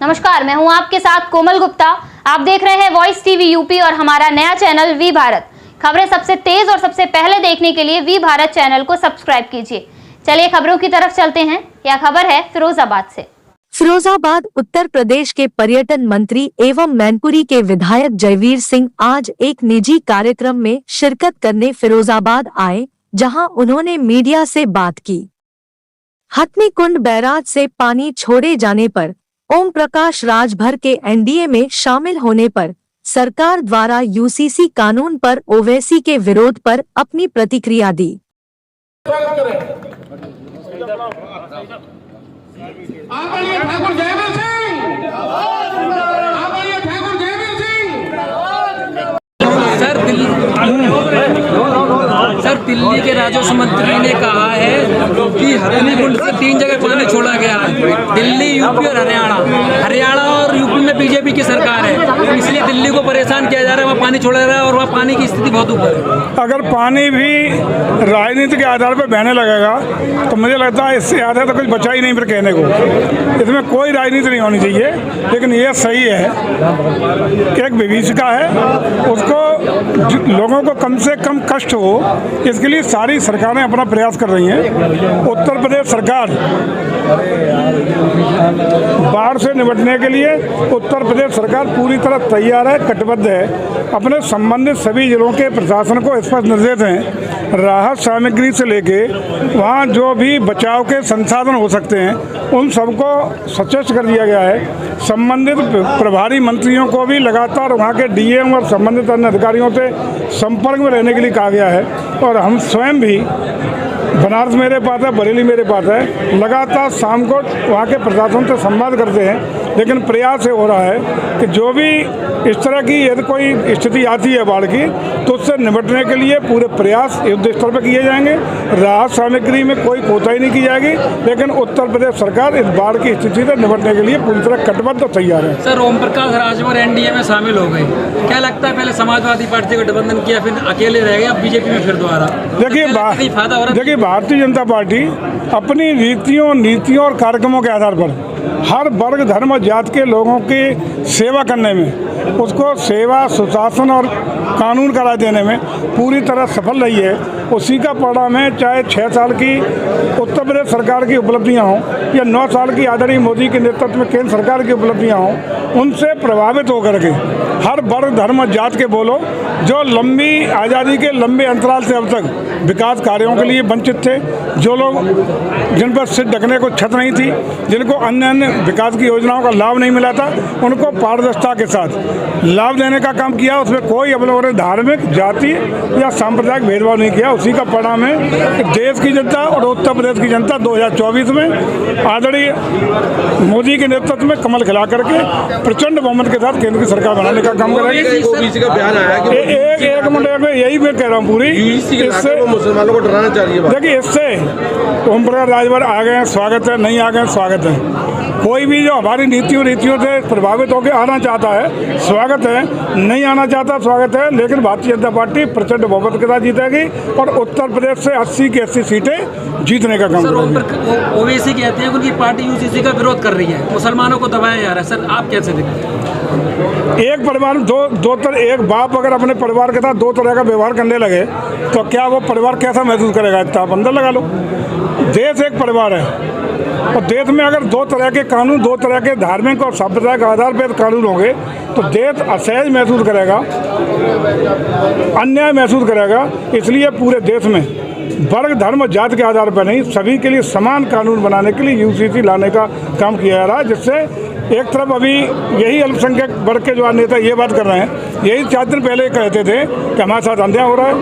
नमस्कार, मैं हूं आपके साथ कोमल गुप्ता। आप देख रहे हैं वॉइस टीवी यूपी और हमारा नया चैनल वी भारत। खबरें सबसे तेज और सबसे पहले देखने के लिए वी भारत चैनल को सब्सक्राइब कीजिए। चलिए खबरों की तरफ चलते हैं। यह खबर है फिरोजाबाद से। फिरोजाबाद उत्तर प्रदेश के पर्यटन मंत्री एवं मैनपुरी के विधायक जयवीर सिंह आज एक निजी कार्यक्रम में शिरकत करने फिरोजाबाद आए, जहां उन्होंने मीडिया से बात की। हथनीकुंड बैराज से पानी छोड़े जाने पर ओम प्रकाश राजभर के एनडीए में शामिल होने पर सरकार द्वारा यूसीसी कानून पर ओवैसी के विरोध पर अपनी प्रतिक्रिया दी। सर, दिल्ली के राजस्व मंत्री ने कहा है कि हथनीकुंड से 3 जगह पानी छोड़ा गया है। दिल्ली, यूपी और हरियाणा और यूपी में बीजेपी की सरकार है, इसलिए दिल्ली को परेशान किया जा रहा है। वहाँ पानी छोड़ा जा रहा है और वहाँ पानी की स्थिति बहुत ऊपर है। अगर पानी भी राजनीति के आधार पर बहने लगेगा तो मुझे लगता है इससे ज़्यादा तो कुछ बचा ही नहीं फिर कहने को। इसमें कोई राजनीति नहीं होनी चाहिए, लेकिन ये सही है कि एक विभीषिका है, उसको लोगों को कम से कम कष्ट हो, इसके लिए सारी सरकारें अपना प्रयास कर रही हैं। उत्तर प्रदेश सरकार बाढ़ से निपटने के लिए उत्तर प्रदेश सरकार पूरी तरह तैयार है, कटिबद्ध है। अपने संबंधित सभी जिलों के प्रशासन को स्पष्ट निर्देश हैं, राहत सामग्री से लेके वहाँ जो भी बचाव के संसाधन हो सकते हैं उन सबको सचेत कर दिया गया है। संबंधित प्रभारी मंत्रियों को भी लगातार वहाँ के डीएम और संबंधित अन्य अधिकारियों से संपर्क में रहने के लिए कहा गया है। और हम स्वयं भी, बनारस मेरे पास है, बरेली मेरे पास है, लगातार शाम को वहाँ के प्रशासन से संवाद करते हैं। लेकिन प्रयास ये हो रहा है कि जो भी इस तरह की यदि कोई स्थिति आती है बाढ़ की, तो उससे निपटने के लिए पूरे प्रयास युद्ध स्तर पर किए जाएंगे। राहत सामग्री में कोई कोताही नहीं की जाएगी, लेकिन उत्तर प्रदेश सरकार इस बाढ़ की स्थिति से निपटने के लिए पूरी तरह कटिबद्ध और तैयार है। सर, ओम प्रकाश राजभर एनडीए में शामिल हो गए, क्या लगता है? पहले समाजवादी पार्टी को गठबंधन किया, फिर अकेले रह गए, अब बीजेपी में फिर दोबारा। देखिए, भारतीय जनता पार्टी अपनी नीतियों और कार्यक्रमों के आधार पर हर वर्ग, धर्म और जाति के लोगों की सेवा करने में, उसको सेवा, सुशासन और कानून का राज देने में पूरी तरह सफल रही है। उसी का परिणाम है, चाहे 6 साल की उत्तर प्रदेश सरकार की उपलब्धियां हों या 9 साल की आदरणीय मोदी के नेतृत्व में केंद्र सरकार की उपलब्धियां हों, उनसे प्रभावित होकर के हर वर्ग, धर्म और जाति के बोलो जो लंबी आज़ादी के लंबे अंतराल से अब तक विकास कार्यों के लिए वंचित थे, जो लोग जिन पर सिर ढकने को छत नहीं थी, जिनको अन्य विकास की योजनाओं का लाभ नहीं मिला था, उनको पारदर्शिता के साथ लाभ देने का काम किया। उसमें कोई अब लोगों ने धार्मिक, जाति या सांप्रदायिक भेदभाव नहीं किया। उसी का परिणाम है कि देश की जनता और उत्तर प्रदेश की जनता 2024 में आदरणीय मोदी के नेतृत्व में कमल खिला करके प्रचंड बहुमत के साथ केंद्र की सरकार बनाने का काम करेगी। एक मिनट में यही मैं कह रहा हूँ पूरी, इससे मुसलमानों को डराना चाहिए। देखिए, इससे ओम प्रकाश राजभर आ गए, स्वागत है, नहीं आ गए, स्वागत है। कोई भी जो हमारी नीतियों से प्रभावित होकर आना चाहता है, स्वागत है, नहीं आना चाहता, स्वागत है। लेकिन भारतीय जनता पार्टी प्रचंड बहुमत के साथ जीतेगी और उत्तर प्रदेश से 80 की 80 सीटें जीतने का काम करेगी। ओवैसी कहते हैं उनकी पार्टी यूसीसी का विरोध कर रही है, मुसलमानों को दबाया जा रहा है। सर, आप कैसे देखते हैं? एक परिवार दो तरह, एक बाप अगर अपने परिवार के साथ 2 तरह का व्यवहार करने लगे तो क्या वो परिवार कैसा महसूस करेगा? इतना आप अंदर लगा लो। देश एक परिवार है और देश में अगर 2 तरह के कानून, 2 तरह के धार्मिक और सांप्रदायिक आधार पर कानून होंगे तो देश असहज महसूस करेगा, अन्याय महसूस करेगा। इसलिए पूरे देश में वर्ग, धर्म और जाति के आधार पर नहीं, सभी के लिए समान कानून बनाने के लिए यूसीसी लाने का काम किया जा रहा है। जिससे एक तरफ अभी यही अल्पसंख्यक वर्ग के जो नेता ये बात कर रहे हैं, यही 4 दिन पहले कहते थे कि हमारे साथ अन्याय हो रहा है,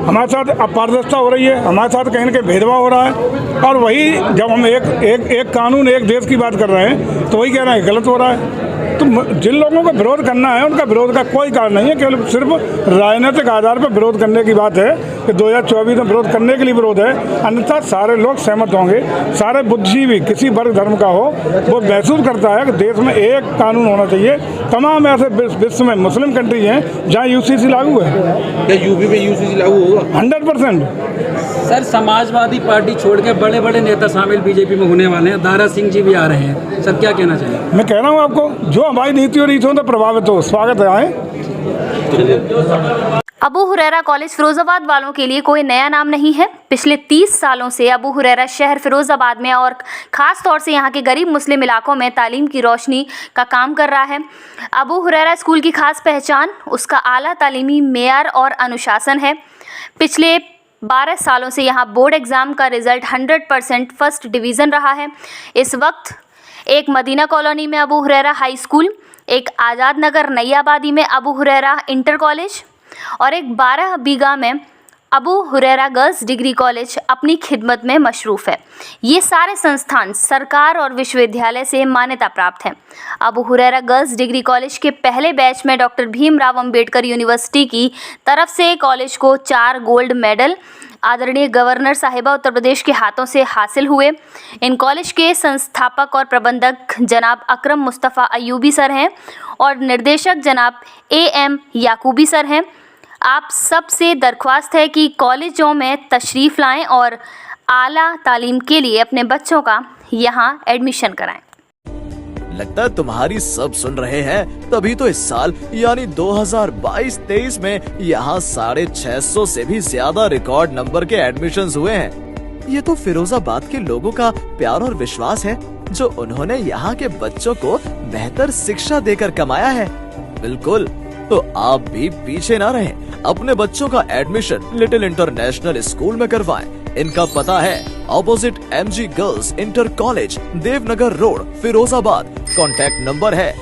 हमारे साथ अपारदर्शिता हो रही है, हमारे साथ कहीं न कहीं भेदभाव हो रहा है। और वही जब हम एक कानून, एक देश की बात कर रहे हैं तो वही कह रहे हैं गलत हो रहा है। तो जिन लोगों को विरोध करना है, उनका विरोध का कोई कारण नहीं है, केवल सिर्फ राजनीतिक आधार पर विरोध करने की बात है। कि 2024 में विरोध करने के लिए विरोध है, अन्यथा सारे लोग सहमत होंगे। सारे बुद्धिजीवी किसी वर्ग धर्म का हो वो महसूस करता है कि देश में एक कानून होना चाहिए। तमाम ऐसे विश्व में मुस्लिम कंट्री हैं जहाँ यूसीसी लागू है। क्या यूपी में यूसीसी लागू होगा? 100%। सर समाजवादी पार्टी छोड़ के बड़े बड़े नेता शामिल बीजेपी में होने वाले हैं, दारा सिंह जी भी आ रहे हैं, सर क्या कहना चाहिए? मैं कह रहा हूँ आपको, जो हमारी नीति और रीतियों से प्रभावित हो, स्वागत है आए। अबू हुरैरा कॉलेज फिरोजाबाद वालों के लिए कोई नया नाम नहीं है। पिछले 30 सालों से अबू हुरैरा शहर फिरोजाबाद में और ख़ास तौर से यहाँ के गरीब मुस्लिम इलाकों में तालीम की रोशनी का काम कर रहा है। अबू हुरैरा स्कूल की खास पहचान उसका आला तालीमी मेयार और अनुशासन है। पिछले 12 सालों से यहाँ बोर्ड एग्ज़ाम का रिज़ल्ट 100% फर्स्ट डिवीज़न रहा है। इस वक्त एक मदीना कॉलोनी में अबू हुरैरा हाई स्कूल, एक आज़ाद नगर नई आबादी में अबू हुरैरा इंटर कॉलेज और एक 12 बीघा में Abu Hurairah girls degree college अपनी खिदमत में मशरूफ़ है। ये सारे संस्थान सरकार और विश्वविद्यालय से मान्यता प्राप्त हैं। Abu Hurairah girls degree college के पहले बैच में डॉक्टर भीमराव अंबेडकर यूनिवर्सिटी की तरफ से कॉलेज को 4 गोल्ड मेडल आदरणीय गवर्नर साहिबा उत्तर प्रदेश के हाथों से हासिल हुए। इन कॉलेज के संस्थापक और प्रबंधक जनाब अकरम मुस्तफ़ा अयूबी सर हैं और निर्देशक जनाब AM याकूबी सर हैं। आप सब से दरख्वास्त है कि कॉलेजों में तशरीफ़ लाएं और आला तालीम के लिए अपने बच्चों का यहाँ एडमिशन कराएं। लगता है तुम्हारी सब सुन रहे हैं, तभी तो इस साल यानी 2022-23 में यहाँ 650 से भी ज्यादा रिकॉर्ड नंबर के एडमिशन्स हुए हैं। ये तो फिरोजाबाद के लोगों का प्यार और विश्वास है जो उन्होंने यहाँ के बच्चों को बेहतर शिक्षा देकर कमाया है। बिल्कुल, तो आप भी पीछे ना रहें, अपने बच्चों का एडमिशन लिटिल इंटरनेशनल स्कूल में करवाएं। इनका पता है opposite MG girls inter college, Devnagar road, Firozabad. Contact number है